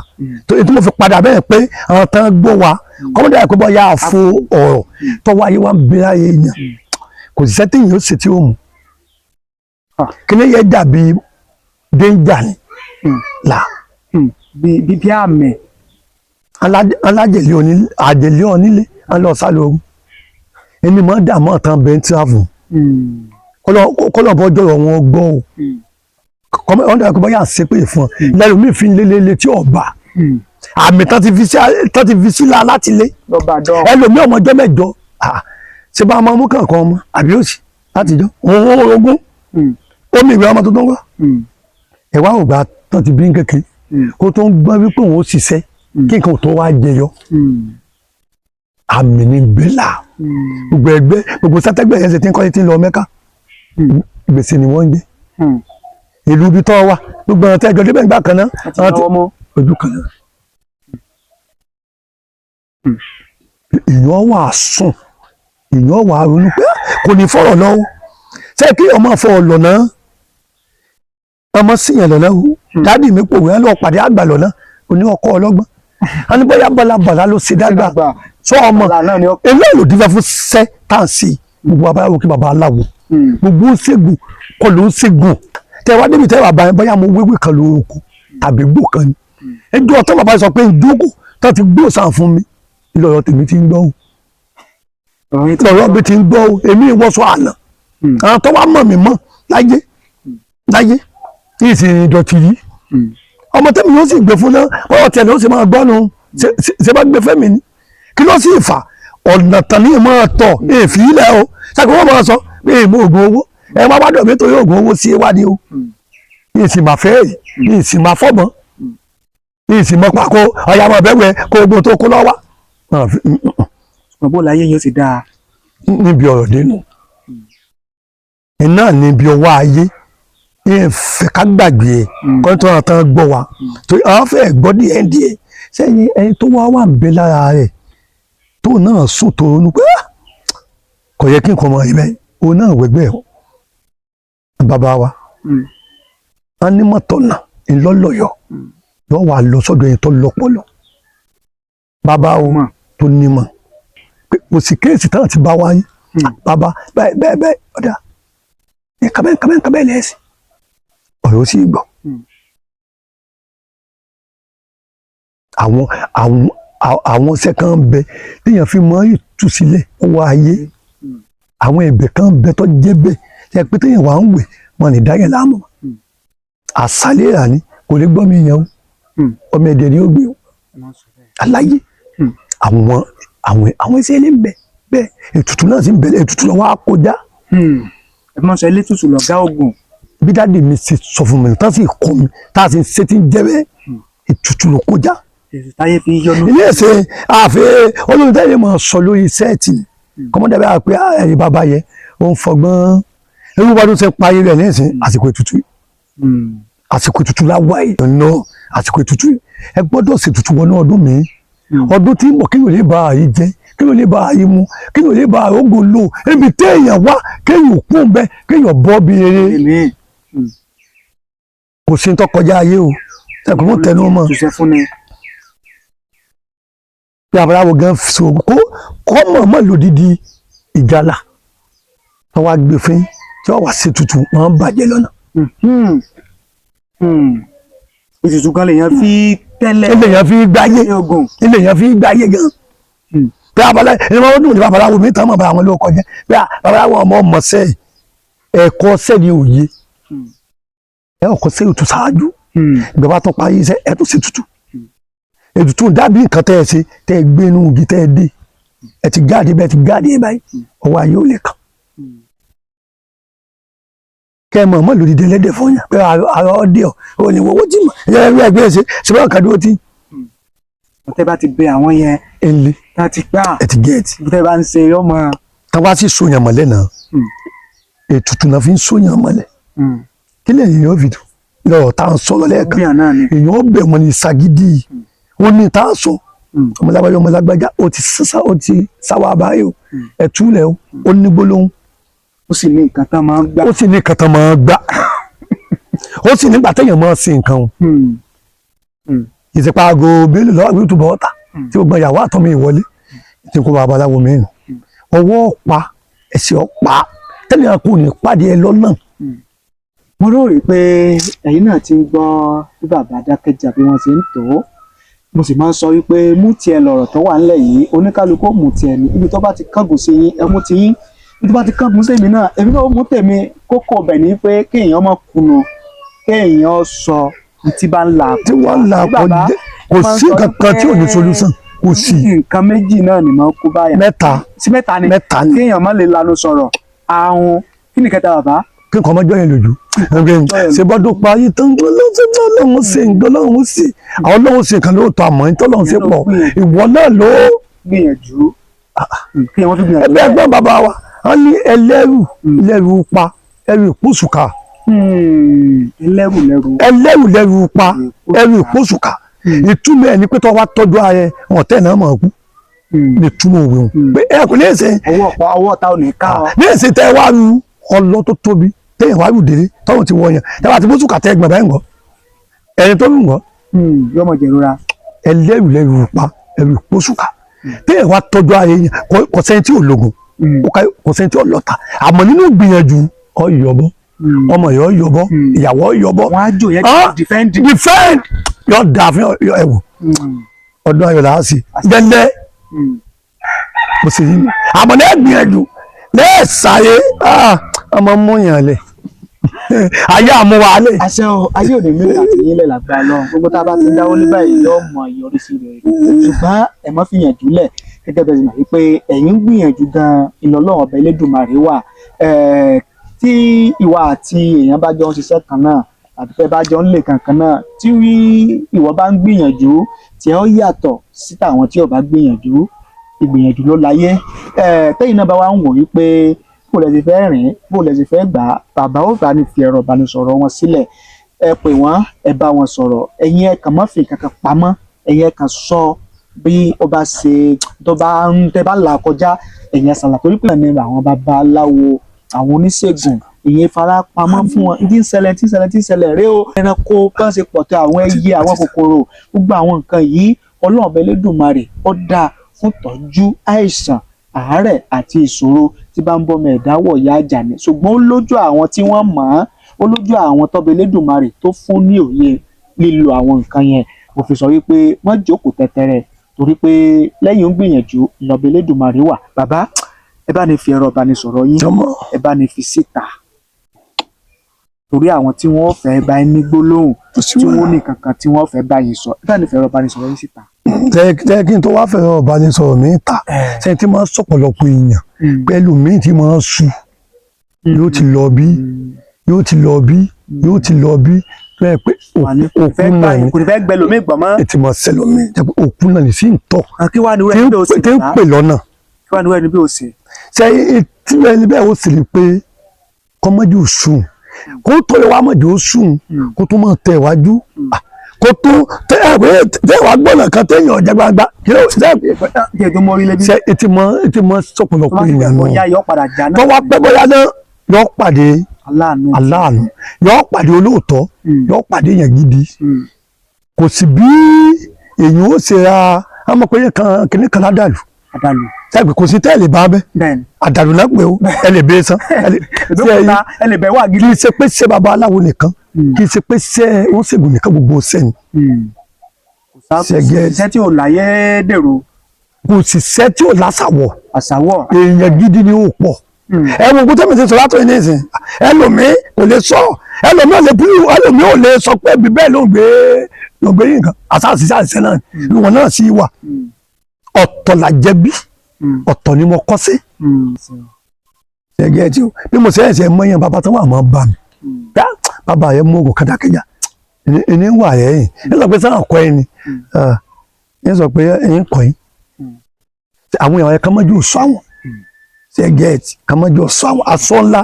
ètò mo fi padà bẹ́ẹ̀ pé àwọn tán gbọ́ wa kọ́mọdé àìkú bọ́ yá fo ọ̀rọ̀ tọwọ́ ayé wá ń bẹ láyé yẹn kò sí sẹ́tẹ̀ yìí ó sì tí ó mú kíní yẹn dàbí dénjà ni là. bí àmì. alájẹlẹ onílé alọ́sálógún ẹni mọ́ dààmú ọ̀tàn bẹ́ńtíráfù kọlọ́bọ̀ jọ̀rọ̀ wọn gbọ́ o wọ́n dàgbà bọ́ yà ń ṣépè fún ọ lẹ́nu mi fi lélẹ́lẹ́ tí ọba àmì tán ti fi sílá láti lé ẹlòmí ọmọ ọjọ́ mẹ́jọ ṣe bá ọmọ kankan ọmọ àbí òsì látijọ́ òun orogún omi ìwé ọmọ tuntun wá ẹ̀wá ògbà tán ti bí kékeré kó tó ń gbọ́ wípé òun ó ṣiṣẹ́ kí nǹkan tó wá jẹyọ àmì ní bẹ́là gbogbo ẹgbẹ́ gbogbo sátẹ́gbẹ́ yẹn ṣe ti ń kọ́lé tí ń lọ Mẹ́kà gbèsè ni wọ́n ń gbé ìlú ibi tó wà gbogbo ọ̀nà tẹ́jọ́ débẹ̀ nígbà kan náà ojú kan náà èèyàn wà sùn èèyàn wà ronú pé kò ní fọ̀rọ̀ lọ́wọ́ ṣé kí ọmọ fọ̀rọ̀ lọ náà ọmọ síyàn lọ́nà o dáàdì mi pòwé ẹ lọ́ọ́ pàdé àgbà lọ́nà oní ọkọ ọlọ́gbọ́n a ní bóyá bọ́lá ló ṣe dágbà sọ ọmọ ilé ìlú dífẹ́ fún sẹ́ táǹsì gbogbo abáyáwó kí baba aláwo gbogbo ń ṣègùn kọ ló ń ṣègùn tẹ wá débi tẹ wà báyìí bóyá mo wéwèé kan ló kù tàbí gbò kan ni ẹjọ́ tó bàbá sọ pé ìjókòó tó ti gbó sàn fún mi ìlọ̀rọ̀ tèmi ti ń gbọ́ o ìlọ̀rọ̀ mi ti ń gbọ́ o èmi ìwọ́sọ àná àwọn tó wá mọ̀ mí mọ́ láyé ìsìn ìdọ̀tí yìí ọmọ tẹ́mi yóò sì gbé fún náà ọ̀rọ̀ tiẹ̀ ló sì máa gbọ́ nu ṣe bá gbé fẹ́mi ni kí ló sì fà ọ̀nà tán ní ìmọ̀ ọ̀tọ̀ èèfì ilẹ̀ o ṣàkóso wọn máa sọ pé èèmọ̀ oògùn owó ẹ má wádọ̀ mi torí oògùn owó sí iwádìí o ìsìn máa fẹ́ ìsìn máa fọ́gbọ́n ìsìn máa pàkó ọ̀yà máa bẹ́wẹ̀ kó ogun tó kó lọ́wọ́. bó láyé yóò ti dáa. níbi ọ̀rọ̀ dénú iná níbi ọwọ́ ayé ìfẹ́ ká gbàgbé ẹ̀ kọ́ńtò àtàn gbọ́ wa torí àwọn fẹ́ gbọ́ díẹ̀ sẹ́yìn ẹni tó wá wà ń bẹ lára rẹ̀ tó náà sùn tó ronú pé kò yẹ kí nǹkan mọ ibẹ̀ òun náà wẹ̀gbẹ́ ẹ̀ bàbá wa a ní mọ̀tọ̀nà ńlọ́lọ́yọ̀ yóò wà lọ sọ́dọ̀ ẹni tó lọ́pọlọ bàbá o tó nímọ̀ pé kò sí kéèsì táwọn ti bá wáyé bàbá bẹ́ẹ̀ ọ̀dà ní kábẹ́ lẹ́sìn ọ̀rọ̀ ó sì gbọ́ àwọn ṣẹ́ kan bẹ téèyàn fi mọ ìtúsílẹ̀ ọwọ́ ayé àwọn ẹ̀bẹ̀ kan bẹ tó jẹ́ bẹ́ẹ̀ ṣe pé téèyàn wà ń wẹ̀ wọn ní dáyẹ̀ láàmú àṣálẹ́ rà ní kò lè gbọ́ mi yẹn o ọmọ ẹ̀dẹ̀ ni ó gbé o aláyé àwọn ẹsẹ̀ ilé ń bẹ bẹ́ẹ̀ ètùtù náà sì ń bẹ̀rẹ̀ ètùtù lọ́wọ́ á kọjá. ẹ mọ̀ sọ ilé tútù lọ̀gá ògùn. bí dáàdi mi ṣe sọ fún mi tá sì kọ́ mi tá a sì ń ṣe ti ń jẹ́ bẹ́ẹ̀ ètùtù ló kọjá. táyé fi yọnu. ilé ẹsẹ̀ àfẹ́ olórí táyé máa sọ lórí sẹ́ẹ̀tì kọ́mọdé bá pé ẹ̀yin bàbá yẹ ó ń fọgbọ́n ewu bá tó ṣe parí rẹ̀ ní ìsìn àsìkò ètùtù àsìkò ètùtù láwáyé ọ̀nà àsìkò ètùtù ẹ gbọ́dọ̀ ṣètùtù wọnú ọdún mi ọdún tí ń bọ̀ kí ló lè ba àyè jẹ kí ló lè ba àyè mu kí ló lè ba àrógò lò ebi téèyàn wá kéèyàn kú ń bẹ kéèyàn bọ́ bí rere kò sí tó kọjá ayé o ẹkùn mọ́ tẹnu mọ́ bí abúláwo gan so kó mọ̀ lòdìdí ìjàlá wọ́n wá gbé fún tí wọ́n wá sí tutù wọ́n bàjẹ́ lọ́nà. ètùtù kan lèèyàn fi tẹ́lẹ̀ èèyàn fi gbáyé èèyàn fi gbáyé gan bí abalẹ ẹni wọn dùn ní babaláwo mi tán mọ̀ bá àwọn ló kọjá bí babaláwo ọmọ sẹ́ ẹ̀kọ́ sẹ́ni òye ẹ ọkọ̀ sẹ́ ètò ṣáájú ìgbà tó parí iṣẹ́ ẹ tó ṣe tutù ètùtù dàbí nǹkan tẹ́ ẹ ṣe tẹ́ ẹ gbé inú igi tẹ́ ẹ dé ẹ ti gáàdì bẹ́ẹ̀ ti gáàdì ẹ báyìí ọwọ́ ayé ò lè kàn kẹ́ ẹ mọ̀ lórí délẹ́dẹ̀ fún yàn pé ara ọdẹ ò ní wọ́wọ́ tí mọ̀ ẹ ẹ gbé ṣe ṣe bá kàdé ó ti. ọtẹ bá ti bẹ àwọn yẹn ẹnlẹ láti gbà ẹ ti gẹẹti ọtẹ bá ń ṣe ọmọ. táwa sì sóyàn mọ́lẹ̀ náà ètùtù náà fi ń sóyàn mọ́lẹ̀ kí lè yẹn fi dùn lọ́rọ̀ tá à ń sọ̀rọ̀ lẹ́ẹ̀kan èèyàn bẹ̀ wọ́n ní sagídí wọ́n ní tá à ń sọ ọmọlágbájá ó ti sáwà báyìí o ẹ̀túlẹ̀ o ó ní gbólóhùn. ó sì ní nǹkan tán máa ń gbà. ó sì ní nǹkan tán máa ń gbà ó sì nígbà téèyàn máa ń sin nǹkan o ìsèpá aago bélò lọ́wọ́ àgbẹ̀ tó bọ̀ ọ́ta tí ó gbọ́n ìyàwó àtọ́mọ ìwọlé tí kò bá babaláwo mìíràn ọwọ́ ọ̀pá ẹ̀sìn ọ̀pá tẹ́lẹ̀ kò ní pàdé ẹ lọ́nà. mo rò rí pé ẹ̀yin náà ti ń gbọ́ bí bàbá Dákẹ́jà bí wọ́n ṣe ń tó mo sì máa ń sọ wípé mú tiẹ̀ lọ̀rọ̀ tó wà ńlẹ̀ yìí oníkálukú mú tiẹ̀ ní ibi tó bá ti kángun sí yín ẹ mú ti yín ibi tó bá ti kángun sí èmi náà èmi náà mú tèmi kókó ọbẹ̀ ní pé kéèyàn má kùnà kéèyàn sọ tí bá ń la tí wọ́n ń la kò sí nǹkan kan tí ò ní solution kò sí. nǹkan méjì náà ni mo kó báyà. mẹ́ta ni kéèyàn má lè lanu sọ̀rọ̀ àrùn kí ni kẹta bàbá. kí nǹkan ọmọjọ́ yẹn lójú ṣe bọ́dọ̀ parí tán lọ́wọ́ ṣe nǹkan lọ́wọ́ ṣe àwọn lọ́wọ́ ṣe nǹkan lóòótọ́ àmọ́ ní tọ́lọ́wọ́ ṣe pọ̀ ìwọ náà ló gbìyànjú kí wọ́n fi gbìyànjú. ẹgbẹ́ ẹgbẹ́ bàbá wa wọ́n ní ẹlẹ́rù pa ẹrù ìpòsùkà ẹlẹ́rù pa ẹrù ìpòsùkà ìtumọ̀ ẹ̀ ní pé tó wá tọ́jú ààrẹ ọ̀tẹ̀ náà mọ̀ kú ní túmọ̀ òwe wọn pé ẹ kò ní ẹsẹ̀ ọwọ́ ọ̀tá ò ní ká ọ ní ẹsẹ̀ tẹ́ wá ru ọlọ́ tó tóbi téèyàn wá lùdèrè tọ́run ti wọ̀nyàn tẹ́wà tí bóṣù kàtẹ́ ẹgbọ̀n báyìí ń gọ́ ẹni tó lù ń gọ́ yóò mọ̀ jẹ̀rora ẹlẹ́rù lẹ́rù pa ẹrù bóṣùkà téèyàn wá tọ́jú ayé yẹn kò sẹ́ni tí ò lògùn kò sẹ́ni tí ò lọ́ta àmọ́ nínú gbìyànjú ọ yọ̀bọ ọmọ yọ yọ̀bọ ìyàwó yọ̀bọ wọn á jò yẹn defend yọ dà fún ẹwù ọdún ayọ̀ làá sí gẹ́gẹ́ bó ṣe yí àmọ́ náà gbìyànjú lẹ́ẹ̀sáyé ọmọ múyàn lẹ̀ ayé àmúwálé. àṣẹ o ayé òde mílíọ̀nù àti yílẹ̀ làgbà lọ gbogbo tá a bá ti dáwọ́ ní báyìí yóò mọ ìyọrísí rẹ̀ ṣùgbọ́n ẹ má fi yànjú lẹ̀ gẹ́gẹ́ bẹ́ẹ̀ sì máa wípé ẹ̀yin ń gbìyànjú gan-an ìlọ́lọ́run ọba Elédùmarè wà tí ìwà àti èèyàn bá jọ ń ṣiṣẹ́ kan náà àti fẹ́ bá jọ ń lè kankan náà tí ìwọ bá ń gbìyànjú tí ẹ ó yàtọ̀ sí tàwọn tí ò bá gbìyànjú ìgbìyànjú ló láyé tẹ́yìn náà bá wá ń wò wípé bó lẹ ti fẹ́ rìn bó lẹ ti fẹ́ gbà bàbá ó bá ní fi ẹ̀rọ ìbánisọ̀rọ̀ wọn sílẹ̀ ẹ pè wọ́n ẹ bá wọn sọ̀rọ̀ ẹ̀yin ẹ kàn má fi kankan pamọ́ ẹ̀yin ẹ kàn sọ bí ó bá ṣe tó bá ń tẹ́ bá là kọjá ẹ̀yin ẹ ṣàlàyé torí pé ní àwọn babaláwo àwọn oníṣègùn ìyẹn fara pamọ́ fún wọn tí ń ṣẹlẹ̀ rẹ o ẹranko kan ṣe pọ̀ tó àwọn ẹyẹ àwọn kòkòrò gbogbo àwọn nǹkan yìí Ọlọ́run ọba Elédùmarè ó dáa fún tọ́jú àìsàn àárẹ̀ àti ìṣòro tí bá ń bọ́mọ ẹ̀dá wọ̀ ya àjà ni ṣùgbọ́n ó lójú àwọn tí wọ́n mọ̀ ọ́n ó lójú àwọn tọ́ba Elédùmarè tó fún ní òye lílo àwọn nǹkan yẹn mo fi sọ wípé wọ́n jókòó tẹ́tẹ́rẹ́ torí pé lẹ́yìn ń gbìyànjú lọ́ba Elédùmarè wà bàbá ẹ bá ní fi ẹ̀rọ ìbánisọ̀rọ̀ yín ẹ bá ní fi síta torí àwọn tí wọ́n fẹ́ bá ní gbólóhùn tí wọ́n ní kankan tí wọ́n fẹ́ bá yín sọ ẹ bá ní fi ẹ̀rọ ìbánisọ̀rọ̀ yín síta. jẹ́ kí n tó wá fẹ̀rọ ìbánisọ̀rọ̀ mi ta sẹ́ni tí máa ń sọ̀pọ̀lọpọ̀ èèyàn pẹ̀lú mi tí máa ń sùn yóò ti lọ bí tó yẹ pé òkú náà ni kò ní fẹ́ gbẹ lómi gbọ̀n mọ́. ètò ìmọ̀ sẹ́lómi jẹ́ pé òkú náà ni sí ń tọ̀ kí wàá ní wẹ́ẹ́ bí o sì tí ń pè lọ́nà. kí wàá ní wẹ́ẹ́ bí o sì. ṣe tí ẹni bẹ́ẹ̀ ó sì rí pé kọ́mọ́dé ò sùn kó tó lè wá mọ̀dé ó sùn kó tó máa tẹ̀ wájú kó tó tẹ́ wàá gbọ́nà kan téèyàn ọ̀jẹ̀ gbangba kí ló ṣe ètò ìmọ̀ sọ̀pọ̀lọpọ̀ èèyàn náà tó wá pẹ́ bóyá náà yọ pàdé aláàánú yọ pàdé olóòótọ́ yọ pàdé èèyàn gidi kò sì bí èèyàn ó ṣe ra àmọ́ pé kìnnì kan ládàlú sẹ́gbẹ̀ kò sí tẹ́lẹ̀ bá bẹ́ àdàlù náà pé ó ẹ lè bẹ́ẹ̀ sán ẹ lè bẹ̀ wá gidi. kì í ṣe pé ṣe baba aláwo nìkan kì í ṣe pé ṣe wọ́n ṣègùn nìkan gbogbo sẹ́ni. iṣẹ́ tí ò láyé dèrò. kò sì ṣẹ́ tí ò lásàwọ̀ àṣàwọ̀ èèyàn gidi ni ó pọ̀ ẹ wo ogun tẹ́mi ti sọ látọ̀ yìí nìsín ẹlòmíì kò lè sọ ẹlòmíì ò lè sọ pé bí bẹ́ẹ̀ ló ń gbé yìí nǹkan àṣàṣì ṣàṣìṣe náà ìwọ̀n náà sì wà ọ̀tọ̀ là jẹ̀bi ọ̀tọ̀ ni mo kọ́ sí ẹgẹ́ tí o bí mo sẹ́yìn sẹ́yìn mọ́yàn bàbá tó wà mọ́ bá mi bàbá yẹn mú oògùn kàdákẹ́jà ẹni wà yẹn ẹ sọ pé sáà kọ́ ẹ ni ẹ sọ pé ẹ̀yin kọ́ yín àwọn èèyàn kan mọ́jú sọ àwọn ṣẹ́gẹ́ẹ̀tì kan mọ́jú sọ àwọn aṣọ ńlá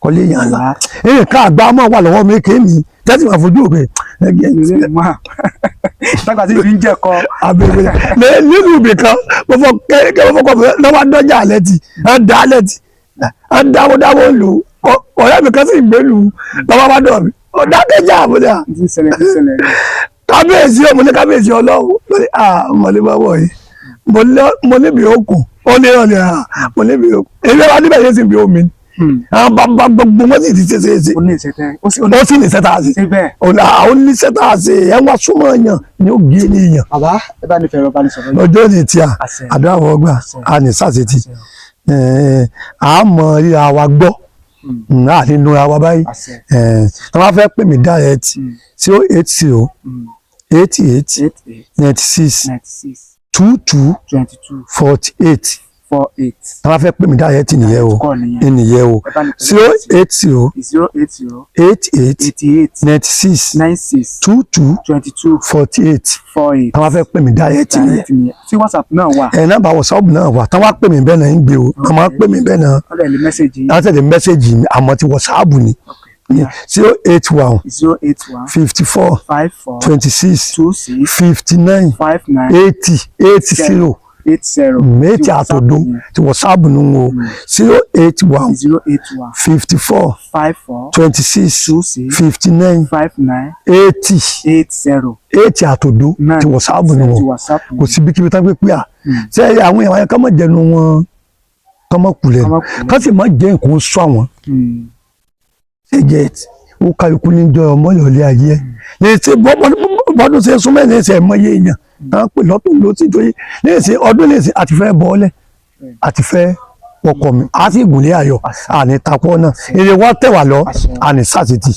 kọ́lé yàn ńlá ẹ̀yìn ká àgbà máa wà lọ́wọ́ mi kéèmí tẹ́sí máa fojú òkè ẹ̀gẹ́ẹ̀tì. nígbà tí ìfi ń jẹ́ kọ́. abẹ́rẹ́ nínú ibì kan mo fọ kẹ́kẹ́ mo fọkọ̀ lọ́wọ́ dọ́jà alẹ́ ti dá alẹ́ ti dáwọ́ lù ọ̀rẹ́ mi kan sì gbé lù lọ́wọ́ bá dọ̀ mí ọ̀dákẹ́jà àbúdá. kábíyèsí ọmọ ní kábíyèsí ọlọ́run lórí mọ̀lẹ́bàwọ̀ yìí mo níbi òkun ó ní ọ̀nì mo níbi òkun èmi wá níbẹ̀ yẹn sì bí omi àwọn bàbá gbogbo wọn sì ti ṣe ó sì ní sẹ́tà àṣẹ àwọn ní sẹ́tà àṣẹ ẹ̀ wá súnmọ́ èèyàn ni ó gé ní èèyàn. bàbá ẹ bá ní fẹ̀rọ bá ní sọ̀rọ̀ yìí. ọjọ́ ní tí a àdó àwọn ọgbà a ní sàṣetì a mọ ríra wa gbọ́ a lè nura wa báyìí tí wọ́n fẹ́ pè mí direct 080 88 96 22 48 tí wọ́n fẹ́ pè mí direct nìyẹn o 080 88 96 22 48 tí wọ́n fẹ́ pè mí direct nìyẹn. tí WhatsApp náà wà. nọ́mbà WhatsApp náà wà tí wọ́n pè mí bẹ́ẹ̀ náà ń gbé o wọ́n máa pè mí bẹ́ẹ̀ náà. wọ́n tẹ̀lé mẹ́sẹ̀gì mi àmọ́ ti WhatsApp ni 081 54 26 59 80 80 80 méjì àtòdó ti WhatsApp nù o 081 081 54 54 26 26 59 59 80 80 8 àtòdó ti WhatsApp nù o kò sí bíkíbi tán pé à ṣe àwọn èèyàn yẹn kán mọ̀ jẹnu wọn kán mọ̀ kulẹ̀ kán sì mọ̀ jẹ́ nǹkan sọ àwọn ṣe jẹ́ ó kálukú níjọ ọmọ ìyọ̀lẹ́ ayé ẹ̀ ní ṣe bọ́dún ṣe súnmọ́ ẹ̀ ní ṣe ẹ̀mọ́ yé èèyàn náà pè lọ́tún ló ti torí ní ṣe ọdún ní ṣe àti fẹ́ bọ́ọ̀lẹ̀ àti fẹ́ ọkọ̀ mi àti ìgùnlé ayọ̀ àní tapọ̀ náà èrè wọ́n tẹ̀ wá lọ àní sàtìtì.